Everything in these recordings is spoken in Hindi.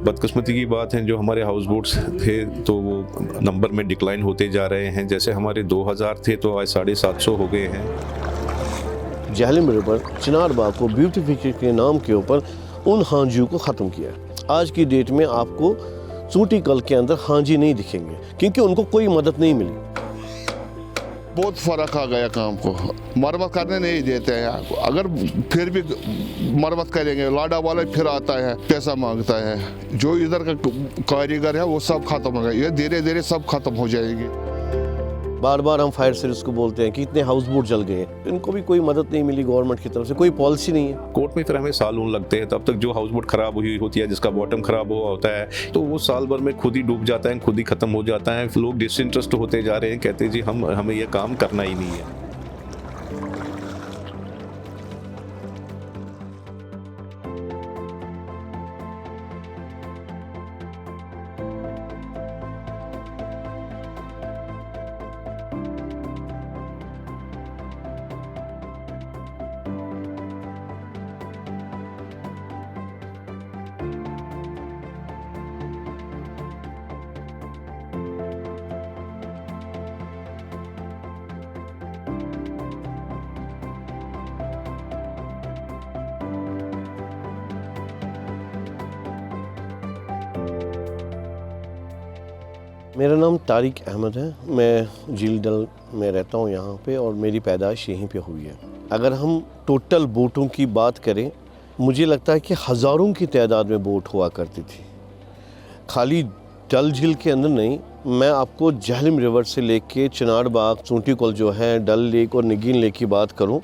बदकिस्मती की बात है, जो हमारे हाउस बोट्स थे तो वो नंबर में डिक्लाइन होते जा रहे हैं। जैसे हमारे 2000 थे तो आज 750 हो गए हैं। झेलम रिवर चिनार बाग को ब्यूटिफिकेशन के नाम के ऊपर उन हांजियों को ख़त्म किया। आज की डेट में आपको चूटी कल के अंदर हांजी नहीं दिखेंगे क्योंकि उनको कोई मदद नहीं मिली। बहुत फ़र्क आ गया काम को, मरम्मत करने नहीं देते हैं। अगर फिर भी मरम्मत करेंगे, लाडा वाला फिर आता है पैसा मांगता है। जो इधर का कारीगर है वो सब खत्म हो गया। ये धीरे धीरे सब खत्म हो जाएंगे। बार बार हम फायर सर्विस को बोलते हैं कि इतने हाउस बोट जल गए, इनको भी कोई मदद नहीं मिली गवर्नमेंट की तरफ से, कोई पॉलिसी नहीं है। कोर्ट में फिर हमें साल लगते हैं, तब तक जो हाउस बोट खराब हुई होती है, जिसका बॉटम खराब हुआ होता है, तो वो साल भर में खुद ही डूब जाता है, खुद ही खत्म हो जाता है। लोग डिसइंटरेस्ट होते जा रहे हैं, कहते हैं जी हमें ये काम करना ही नहीं है। मेरा नाम तारिक अहमद है। मैं झील डल में रहता हूँ यहाँ पे, और मेरी पैदाइश यहीं पे हुई है। अगर हम टोटल बोटों की बात करें, मुझे लगता है कि हज़ारों की तादाद में बोट हुआ करती थी। खाली डल झील के अंदर नहीं, मैं आपको झेलम रिवर से लेके चिनार बाग, चूटी कल जो है, डल लेक और निगीन लेक की बात करूँ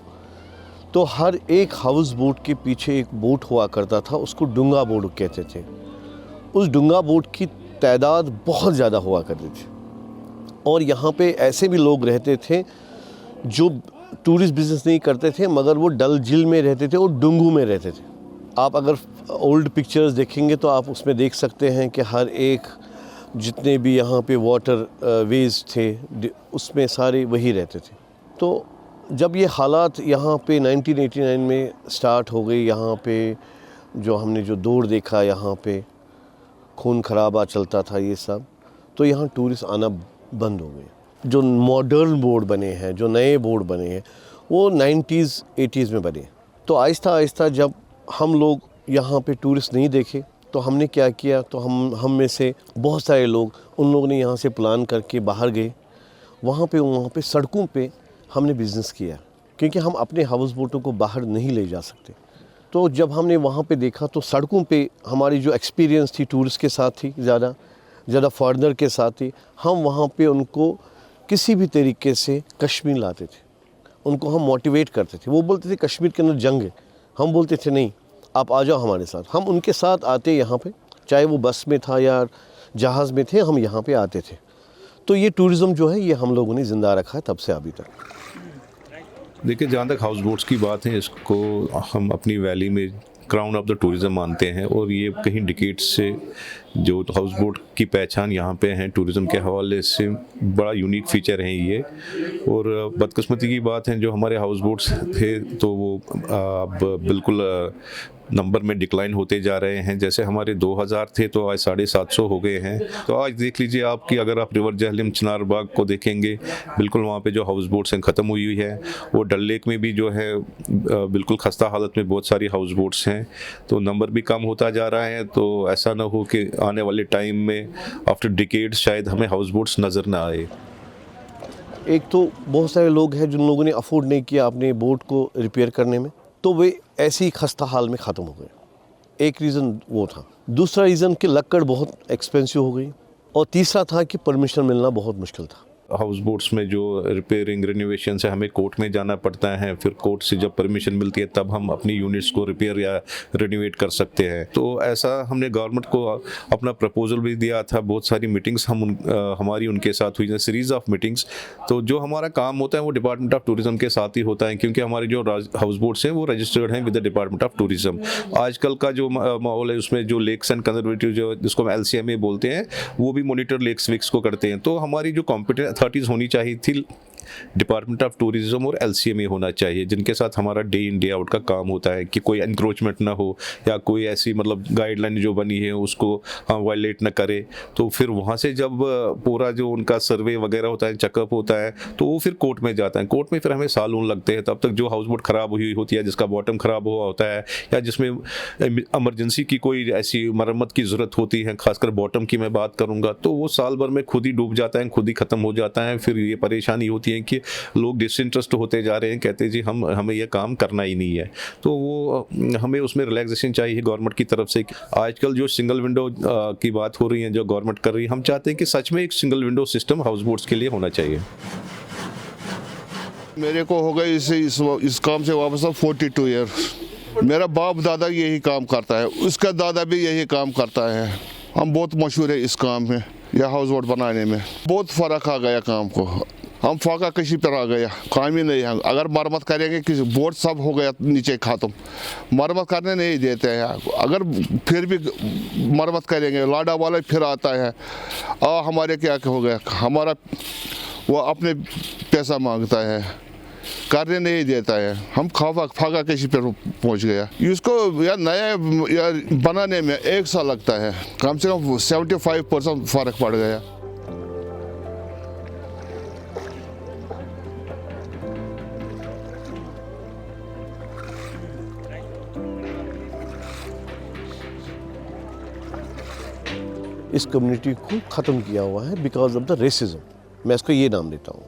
तो हर एक हाउस बोट के पीछे एक बोट हुआ करता था, उसको डुंगा बोट कहते थे। उस डुंगा बोट की तादाद बहुत ज़्यादा हुआ करती थी, और यहाँ पे ऐसे भी लोग रहते थे जो टूरिस्ट बिजनेस नहीं करते थे, मगर वो डल झील में रहते थे और डुंगू में रहते थे। आप अगर ओल्ड पिक्चर्स देखेंगे तो आप उसमें देख सकते हैं कि हर एक जितने भी यहाँ पे वाटर वेज थे, उसमें सारे वही रहते थे। तो जब ये हालात यहाँ पे 1989 में स्टार्ट हो गई, यहाँ पे जो हमने जो दौर देखा, यहाँ पे खून खराबा चलता था ये सब, तो यहाँ टूरिस्ट आना बंद हो गए। जो मॉडर्न बोर्ड बने हैं, जो नए बोर्ड बने हैं, वो 90s 80s में बने। तो आहिस्ता आहिस्ता जब हम लोग यहाँ पे टूरिस्ट नहीं देखे तो हमने क्या किया, तो हम में से बहुत सारे लोग, उन लोगों ने यहाँ से प्लान करके बाहर गए। वहाँ पे सड़कों पे हमने बिज़नेस किया, क्योंकि हम अपने हाउस बोटों को बाहर नहीं ले जा सकते। तो जब हमने वहाँ पे देखा तो सड़कों पे हमारी जो एक्सपीरियंस थी टूरिस्ट के साथ थी, ज़्यादा फॉरेनर के साथ थी, हम वहाँ पे उनको किसी भी तरीके से कश्मीर लाते थे, उनको हम मोटिवेट करते थे। वो बोलते थे कश्मीर के अंदर जंग है, हम बोलते थे नहीं, आप आ जाओ हमारे साथ। हम उनके साथ आते यहाँ पे, चाहे वो बस में था या जहाज़ में थे, हम यहाँ पे आते थे। तो ये टूरिज़म जो है, ये हम लोगों ने ज़िंदा रखा है तब से अभी तक। देखिए, जहाँ तक हाउस बोट्स की बात है, इसको हम अपनी वैली में क्राउन ऑफ द टूरिज़्म मानते हैं, और ये कहीं डिकेट्स से जो हाउस बोट की पहचान यहाँ पे है टूरिज़्म के हवाले से, बड़ा यूनिक फीचर है ये। और बदकिस्मती की बात है, जो हमारे हाउस बोट्स थे तो वो अब बिल्कुल नंबर में डिक्लाइन होते जा रहे हैं। जैसे हमारे 2000 थे तो आज 750 हो गए हैं। तो आज देख लीजिए आप कि अगर आप रिवर झेलम चिनार बाग को देखेंगे, बिल्कुल वहाँ पे जो हाउस बोट्स हैं ख़त्म हुई है। और डल लेक में भी जो है बिल्कुल खस्ता हालत में बहुत सारी हाउस बोट्स हैं, तो नंबर भी कम होता जा रहा है। तो ऐसा ना हो कि आने वाले टाइम में आफ्टर डिकेड्स शायद हमें हाउस बोट्स नज़र ना आए। एक तो बहुत सारे लोग हैं जिन लोगों ने अफोर्ड नहीं किया अपने बोट को रिपेयर करने में, तो वे ऐसे ही खस्ता हाल में ख़त्म हो गए। एक रीज़न वो था। दूसरा रीज़न कि लक्कड़ बहुत एक्सपेंसिव हो गई, और तीसरा था कि परमिशन मिलना बहुत मुश्किल था। हाउस बोट्स में जो रिपेयरिंग रिनोवेशन से हमें कोर्ट में जाना पड़ता है, फिर कोर्ट से जब परमिशन मिलती है तब हम अपनी यूनिट्स को रिपेयर या रिनोवेट कर सकते हैं। तो ऐसा हमने गवर्नमेंट को अपना प्रपोजल भी दिया था। बहुत सारी मीटिंग्स हमारी उनके साथ हुई, सीरीज़ ऑफ मीटिंग्स। तो जो हमारा काम होता है वो डिपार्टमेंट ऑफ टूरिज़्म के साथ ही होता है, क्योंकि हमारे जो हाउस बोट्स हैं वो रजिस्टर्ड हैं with the department of tourism. आजकल का जो माहौल है उसमें जो लेक्स एंड कंजर्वेटिव, जो जिसको हम LCMA बोलते हैं, वो भी मॉनिटर लेक्स विक्स को करते हैं। तो हमारी जो कॉम्पिटेंस अथॉरिटीज़ होनी चाहिए थी, डिपार्टमेंट ऑफ टूरिज्म और LCMA होना चाहिए, जिनके साथ हमारा डे इन डे आउट का काम होता है कि कोई इंक्रोचमेंट ना हो या कोई ऐसी मतलब गाइडलाइन जो बनी है उसको हम वायलेट ना करे। तो फिर वहाँ से जब पूरा जो उनका सर्वे वगैरह होता है, चेकअप होता है, तो वो फिर कोर्ट में जाता है। कोर्ट में फिर हमें साल लगते हैं, तब तक जो हाउस बोट ख़राब हुई होती है, जिसका बॉटम ख़राब हुआ होता है या जिसमें इमरजेंसी की कोई ऐसी मरम्मत की ज़रूरत होती है, खासकर बॉटम की मैं बात करूँगा, तो वो साल भर में खुद ही डूब जाता है, खुद ही ख़त्म हो जाता है। फिर ये परेशानी होती है कि लोग डिसइंटरेस्ट होते जा रहे हैं, कहते हैं जी हमें ये काम करना ही नहीं है। तो वो हमें उसमें रिलैक्सेशन चाहिए गवर्नमेंट की तरफ से। आजकल जो सिंगल विंडो की बात हो रही है, जो गवर्नमेंट कर रही है, हम चाहते हैं कि सच में एक single window system house boats के लिए होना चाहिए। मेरे को हो गए इस काम से वापस 42 ईयर। मेरा बाप दादा यही काम करता है, उसका दादा भी यही काम करता है। हम बहुत मशहूर है इस काम में या हाउस बोट बनाने में। बहुत फ़र्क आ गया काम को, हम फाका कशी पर आ गया, काम ही नहीं है। अगर मरम्मत करेंगे कि बोट सब हो गया नीचे ख़त्म, मरम्मत करने नहीं देते हैं। अगर फिर भी मरम्मत करेंगे, लाडा वाला फिर आता है, हमारे क्या हो गया, हमारा वो अपने पैसा मांगता है, करने नहीं देता है। हम फाका कशी पर पहुंच गया। इसको या नया या बनाने में 1 साल लगता है, कम से कम 75% फ़र्क पड़ गया। इस कम्युनिटी को ख़त्म किया हुआ है बिकॉज ऑफ द रेसिज्म। मैं इसको ये नाम देता हूँ,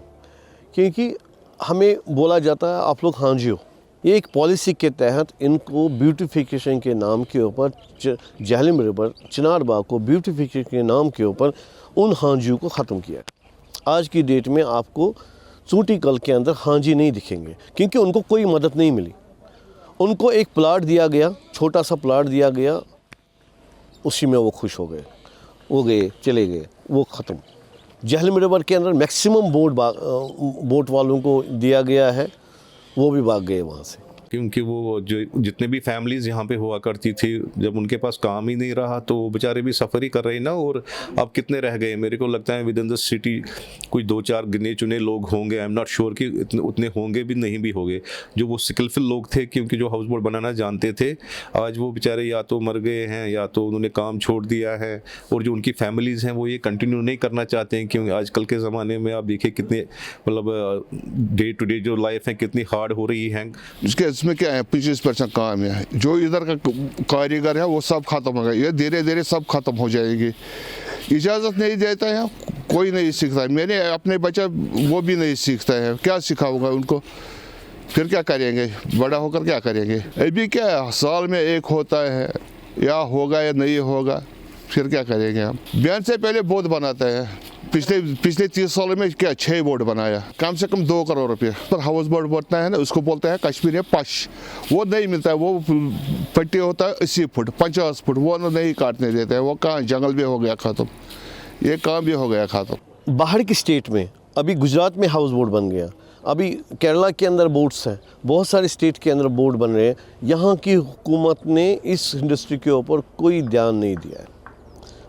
क्योंकि हमें बोला जाता है आप लोग हांजी हो। ये एक पॉलिसी के तहत इनको ब्यूटिफिकेशन के नाम के ऊपर, जहलम रिवर, चिनार बाग को ब्यूटिफिकेशन के नाम के ऊपर उन हांजियों को ख़त्म किया। आज की डेट में आपको चूटी कल के अंदर हांजी नहीं दिखेंगे, क्योंकि उनको कोई मदद नहीं मिली। उनको एक प्लाट दिया गया, छोटा सा प्लाट दिया गया, उसी में वो खुश हो गए, वो गए, चले गए, वो ख़त्म। जहलम रिवर के अंदर मैक्सिमम बोट वालों को दिया गया है, वो भी भाग गए वहाँ से। क्योंकि वो जो जितने भी फैमिलीज़ यहाँ पे हुआ करती थी, जब उनके पास काम ही नहीं रहा तो वो बेचारे भी सफ़र ही कर रहे ना। और अब कितने रह गए, मेरे को लगता है विद इन द सिटी कोई 2-4 गिने चुने लोग होंगे। आई एम नॉट श्योर कि उतने होंगे भी, नहीं भी होंगे, जो वो स्किलफुल लोग थे, क्योंकि जो हाउस बोट बनाना जानते थे। आज वो बेचारे या तो मर गए हैं या तो उन्होंने काम छोड़ दिया है। और जो उनकी फैमिलीज़ हैं वो ये कंटिन्यू नहीं करना चाहते हैं, क्योंकि आजकल के ज़माने में आप देखिए कितने मतलब डे टू डे जो लाइफ है कितनी हार्ड हो रही है। इसमें क्या है, 25% काम है। जो इधर का कारीगर है वो सब खत्म हो गया। ये धीरे धीरे सब खत्म हो जाएगी। इजाज़त नहीं देता है, कोई नहीं सीखता है। मैंने अपने बच्चा वो भी नहीं सीखता है, क्या सिखाऊंगा उनको, फिर क्या करेंगे, बड़ा होकर क्या करेंगे। अभी क्या साल में एक होता है, या होगा या नहीं होगा, फिर क्या करेंगे हम। बैन से पहले बोट बनाता है। पिछले 30 सालों में क्या 6 बोट बनाया, कम से कम 2 करोड़ रुपये। पर हाउस बोट बनता है ना, उसको बोलते हैं कश्मीर में पश, वो नहीं मिलता है। वो पट्टी होता है 80 फुट 50 फुट, वो नहीं काटने देते हैं। वो कहाँ, जंगल भी हो गया ख़त्म, ये काम भी हो गया ख़त्म। बाहर की स्टेट में अभी गुजरात में हाउस बोट बन गया, अभी केरला के अंदर बोट्स हैं, बहुत सारे स्टेट के अंदर बोट बन रहे हैं। यहाँ की हुकूमत ने इस इंडस्ट्री के ऊपर कोई ध्यान नहीं दिया है।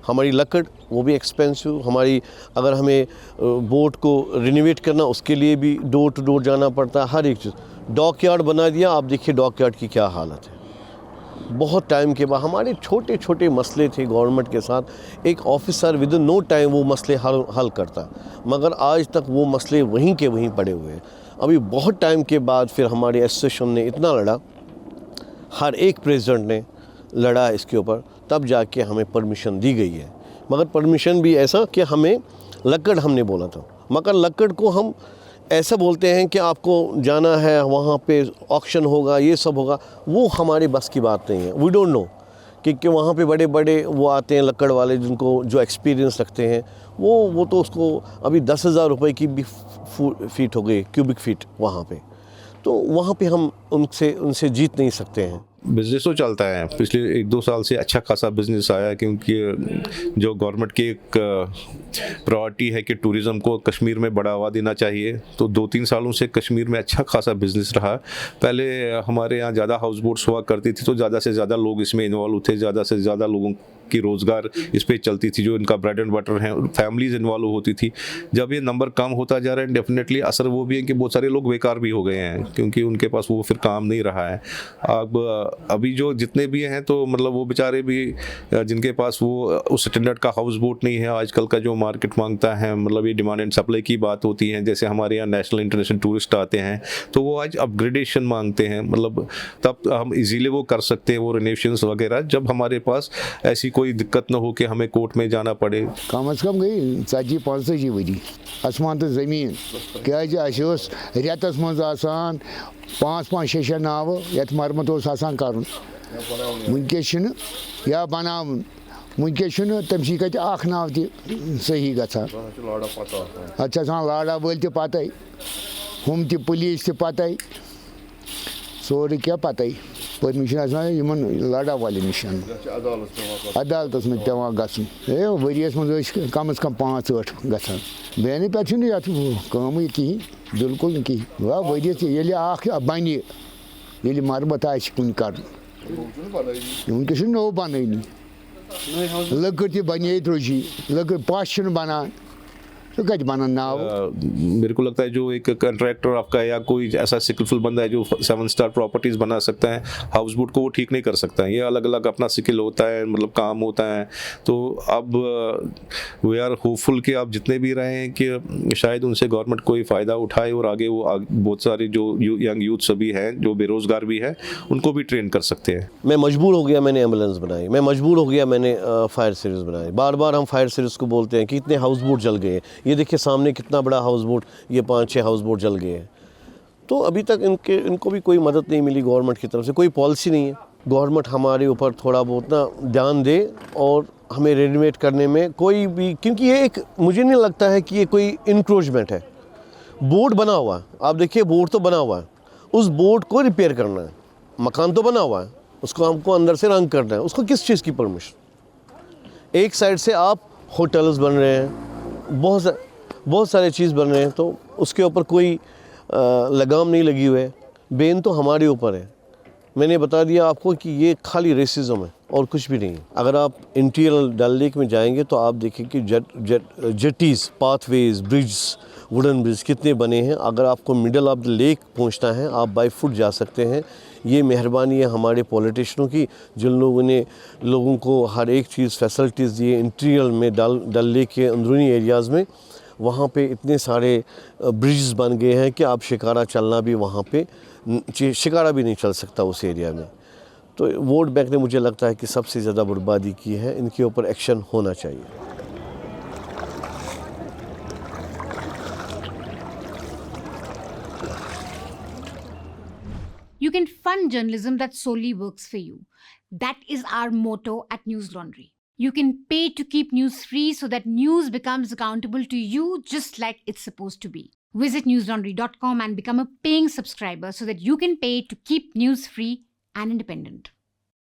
हमारी लकड़ वो भी एक्सपेंसिव, हमारी अगर हमें बोट को रिनोवेट करना उसके लिए भी डोर टू डोर जाना पड़ता है। हर एक चीज़, डॉक यार्ड बना दिया, आप देखिए डॉक यार्ड की क्या हालत है। बहुत टाइम के बाद हमारे छोटे छोटे मसले थे गवर्नमेंट के साथ, एक officer within no time वो मसले हल करता, मगर आज तक वो मसले वहीं के वहीं पड़े हुए हैं। अभी बहुत टाइम के बाद फिर हमारे एसोसिएशन ने इतना लड़ा, हर एक प्रेसिडेंट ने लड़ा इसके ऊपर, तब जाके हमें परमिशन दी गई है। मगर परमिशन भी ऐसा कि हमें लकड़ हमने बोला था, मगर लकड़ को हम ऐसा बोलते हैं कि आपको जाना है वहाँ पे ऑक्शन होगा, ये सब होगा, वो हमारे बस की बात नहीं है। वी डोंट नो कि वहाँ पे बड़े बड़े वो आते हैं लकड़ वाले, जिनको जो एक्सपीरियंस रखते हैं, वो तो उसको अभी 10,000 रुपये की भी फीट हो गई, क्यूबिक फीट वहाँ पे। तो वहाँ पे हम उनसे जीत नहीं सकते हैं। बिज़नेस तो चलता है, पिछले 1-2 साल से अच्छा खासा बिज़नेस आया, क्योंकि जो गवर्नमेंट की एक प्रायोरिटी है कि टूरिज़्म को कश्मीर में बढ़ावा देना चाहिए। तो 2-3 सालों से कश्मीर में अच्छा खासा बिज़नेस रहा। पहले हमारे यहाँ ज़्यादा हाउस बोट्स हुआ करती थी, तो ज़्यादा से ज़्यादा लोग इसमें इन्वॉल्व थे, ज़्यादा से ज़्यादा लोगों की रोज़गार इस पे चलती थी, जो इनका ब्रेड एंड बटर है, फैमिलीज इन्वॉल्व होती थी। जब ये नंबर कम होता जा रहा है, डेफिनेटली असर वो भी है कि बहुत सारे लोग बेकार भी हो गए हैं, क्योंकि उनके पास वो फिर काम नहीं रहा है। अब अभी जो जितने भी हैं तो मतलब वो बेचारे भी जिनके पास वो उस स्टैंडर्ड का हाउस बोट नहीं है, आजकल का जो मार्केट मांगता है, मतलब ये डिमांड एंड सप्लाई की बात होती है। जैसे हमारे यहाँ नेशनल इंटरनेशनल टूरिस्ट आते हैं तो वो आज अपग्रेडेशन मांगते हैं, मतलब तब हम इजीली वो कर सकते हैं वो रिनोवेशंस वगैरह, जब हमारे पास ऐसी कोई दिक्कत ना हो कि हमें कोर्ट में जाना पड़े। कम अज कम गई 40-45 वरी आसमान तो जमीन क्या रेतस मज 5-5-6 नाव ये मरमत कर वनकस या बनावन वनकस तमसी कत नाव सही गसान अच्छा लाड़ा वल पत हम पुलिस पत सोरे क्या पत पत्म लाड़ा वाले निश अदालत में पेवान गसन वरियस मज कम अज कम 5-8 गसान बेन पे कम कहें बिल्कुल न कहें वह वरियस ये बन ये मरमत आन कर वनकस नो बन लकड़ बन रोजी लकड़ पश बनान तो कत बन नाव। मेरे को लगता है जो एक कंट्रैक्टर आपका या कोई ऐसा स्किलफुल बंदा है जो 7 स्टार प्रॉपर्टीज बना सकता है, हाउस बोट को वो ठीक नहीं कर सकता है। ये अलग अलग अपना स्किल होता है, मतलब काम होता है। तो अब वी आर होपफुल कि आप जितने भी रहे हैं कि शायद उनसे गवर्नमेंट कोई फ़ायदा उठाए और आगे वो बहुत सारे जो यंग यूथ सभी हैं जो बेरोज़गार भी है उनको भी ट्रेन कर सकते हैं। मैं मजबूर हो गया, मैंने एम्बुलेंस बनाई, मैं मजबूर हो गया, मैंने फायर सर्विस बनाई। बार बार हम फायर सर्विस को बोलते हैं कि इतने हाउस बोट जल गए। ये देखिए सामने कितना बड़ा हाउस बोट, ये 5-6 हाउस बोट जल गए हैं। तो अभी तक इनको भी कोई मदद नहीं मिली गवर्नमेंट की तरफ से, कोई पॉलिसी नहीं है। गवर्नमेंट हमारे ऊपर थोड़ा बहुत ना ध्यान दे और हमें रेनोवेट करने में कोई भी, क्योंकि ये एक मुझे नहीं लगता है कि ये कोई इंक्रोचमेंट है। बोट बना हुआ है, आप देखिए बोट तो बना हुआ है, उस बोट को रिपेयर करना है। मकान तो बना हुआ है, उसको हमको अंदर से रंग करना है, उसको किस चीज़ की परमिशन। एक साइड से आप होटल्स बन रहे हैं, बहुत सारे चीज़ बन रहे हैं, तो उसके ऊपर कोई लगाम नहीं लगी हुई है। बेन तो हमारे ऊपर है। मैंने बता दिया आपको कि ये खाली रेसिज्म है और कुछ भी नहीं है। अगर आप इंटीरियर डल लेक में जाएंगे तो आप देखें कि जेटीज़, पाथवेज, ब्रिड्ज, वुडन ब्रिज कितने बने हैं। अगर आपको मिडल ऑफ द लेक पहुंचना है आप बाई फुट जा सकते हैं। ये मेहरबानी है हमारे पॉलिटिशियनों की, जिन लोगों ने लोगों को हर एक चीज़ फैसिलिटीज़ दी इंटीरियर में, डल लेक के अंदरूनी एरियाज़ में। वहाँ पे इतने सारे ब्रिजेस बन गए हैं कि आप शिकारा चलना भी वहाँ पे शिकारा भी नहीं चल सकता उस एरिया में। तो वोट बैंक ने मुझे लगता है कि सबसे ज़्यादा बर्बादी की है, इनके ऊपर एक्शन होना चाहिए। You can fund journalism that solely works for you. That is our motto at News Laundry. You can pay to keep news free so that news becomes accountable to you just like it's supposed to be. Visit newslaundry.com and become a paying subscriber so that you can pay to keep news free and independent.